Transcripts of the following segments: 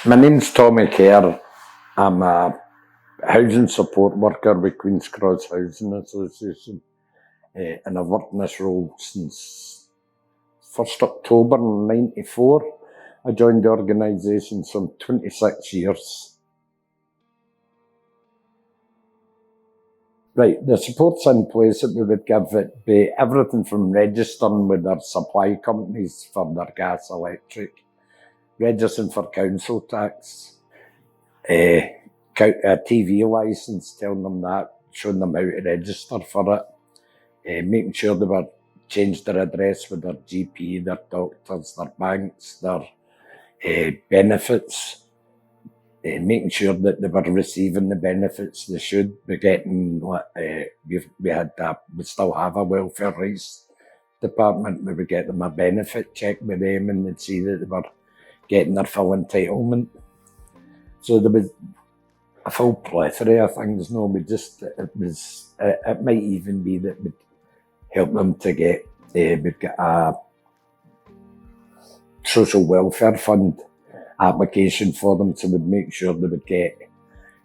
My name's Tommy Kerr. I'm a housing support worker with Queen's Cross Housing Association, and I've worked in this role since 1st October 94. I joined the organisation some 26 years. Right, the support's in place that we would give it be everything from registering with our supply companies for their gas, electric, registering for council tax, a TV licence, telling them that, showing them how to register for it, making sure they were changed their address with their GP, their doctors, their banks, their benefits, making sure that they were receiving the benefits they should be getting. We still have a welfare rights department. We would get them a benefit check with them and they'd see that they were getting their full entitlement. So there was a full plethora of things. No, it might even be that we'd help them to get, we'd get a social welfare fund application for them, so we'd make sure they would get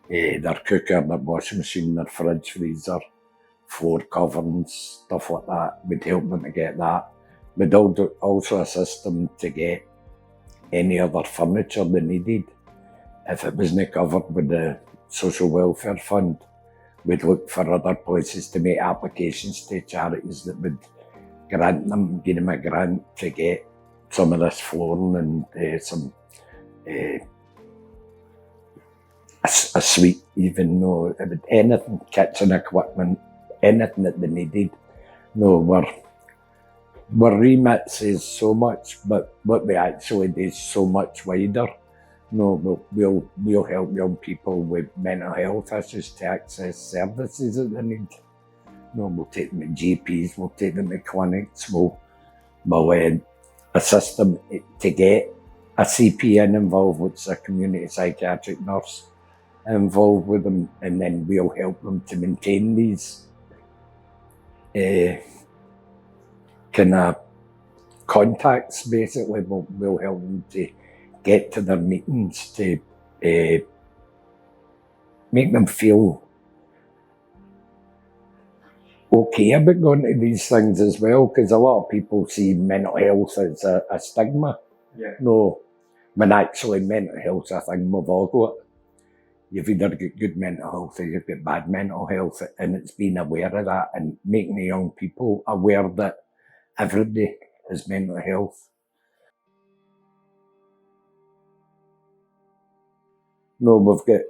their cooker, their washing machine, their fridge, freezer, floor coverings, stuff like that. We'd help them to get that. We'd also assist them to get any other furniture they needed. If it wasn't covered with the social welfare fund, we'd look for other places to make applications to charities that would grant them, give them a grant to get some of this flooring and some a suite, even though anything, kitchen equipment, anything that they needed. No, our remit says so much, but what we actually do is so much wider. No, we'll help young people with mental health issues to access services that they need. No, we'll take them to GPs, we'll take them to clinics, we'll assist them to get a CPN involved, which is a community psychiatric nurse involved with them, and then we'll help them to maintain these kind of contacts. Basically, we'll help them to get to their meetings, to make them feel okay about going to these things as well, because a lot of people see mental health as a stigma. Yeah. No, when actually mental health is a thing we've all got. You've either got good mental health or you've got bad mental health, and it's being aware of that and making the young people aware that everybody has mental health. No, we've got,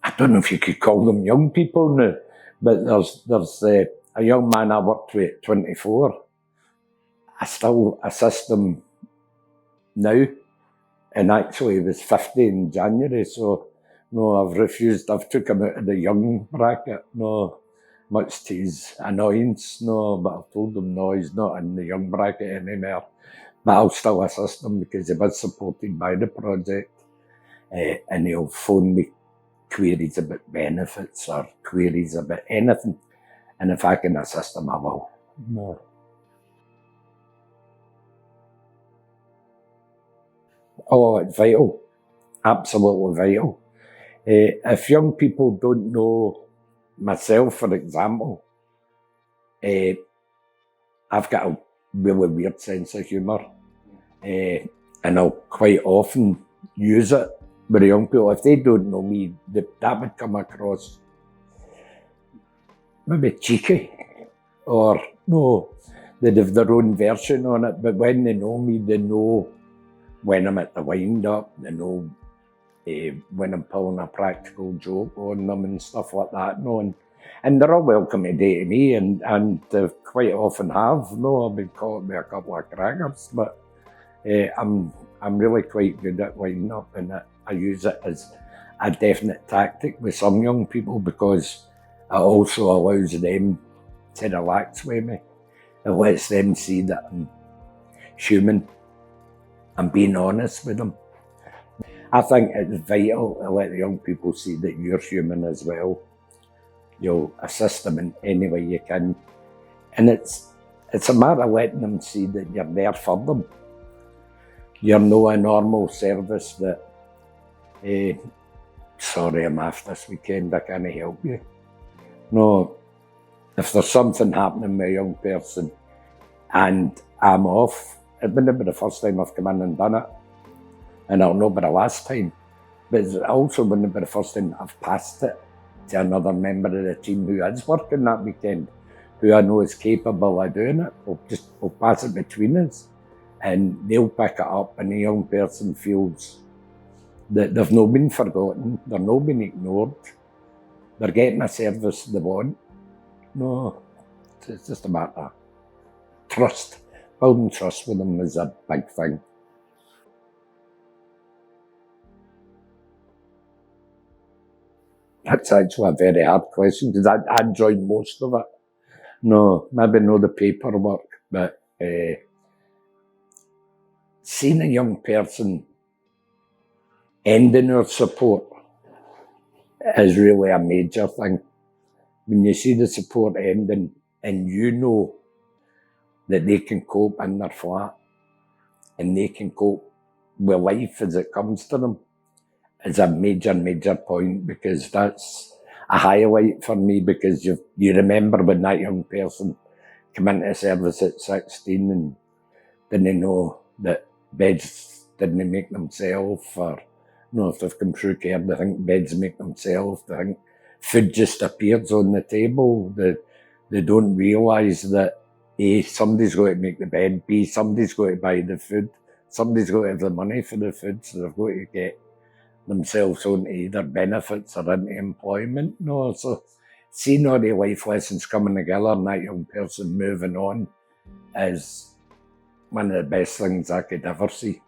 I don't know if you could call them young people now, but there's a young man I worked with at 24. I still assist them now, and actually he was 50 in January, so no, I've took him out of the young bracket, no, much to his annoyance, no, but I've told him no, he's not in the young bracket anymore, but I'll still assist him because he was supported by the project, and he'll phone me queries about benefits or queries about anything, and if I can assist him, I will. No. Oh, it's vital. Absolutely vital. If young people don't know, myself, for example, I've got a really weird sense of humour, and I'll quite often use it with the young people. If they don't know me, that would come across maybe cheeky, or no, they'd have their own version on it, but when they know me, they know when I'm at the wind-up, they know when I'm pulling a practical joke on them and stuff like that. No, and they're all welcome today to me, and they quite often have. No, I've been caught with a couple of crackers, but I'm really quite good at winding up, and I use it as a definite tactic with some young people because it also allows them to relax with me. It lets them see that I'm human. I'm being honest with them. I think it's vital to let the young people see that you're human as well. You'll assist them in any way you can. And it's a matter of letting them see that you're there for them. you're no a normal service that, sorry, I'm off this weekend, I can't help you. No, if there's something happening with a young person and I'm off, it wouldn't be the first time I've come in and done it, and it'll not be the last time, but it also wouldn't be the first time I've passed it to another member of the team who is working that weekend, who I know is capable of doing it. We'll pass it between us, and they'll pick it up, and the young person feels that they've not been forgotten, they're not been ignored, they're getting a service they want. No, it's just a matter of trust. Building trust with them is a big thing. That's actually a very hard question, because I enjoyed most of it. No, maybe not the paperwork, but seeing a young person ending our support is really a major thing. When you see the support ending and you know that they can cope in their flat and they can cope with life as it comes to them, is a major point, because that's a highlight for me, because you remember when that young person came into service at 16 and didn't know that beds didn't make themselves, or if they've come through care, they think beds make themselves, they think food just appears on the table, they don't realise that A, somebody's got to make the bed, B, somebody's got to buy the food, somebody's got to have the money for the food, so they've got to get themselves onto either benefits or into employment. So seeing all the life lessons coming together and that young person moving on is one of the best things I could ever see.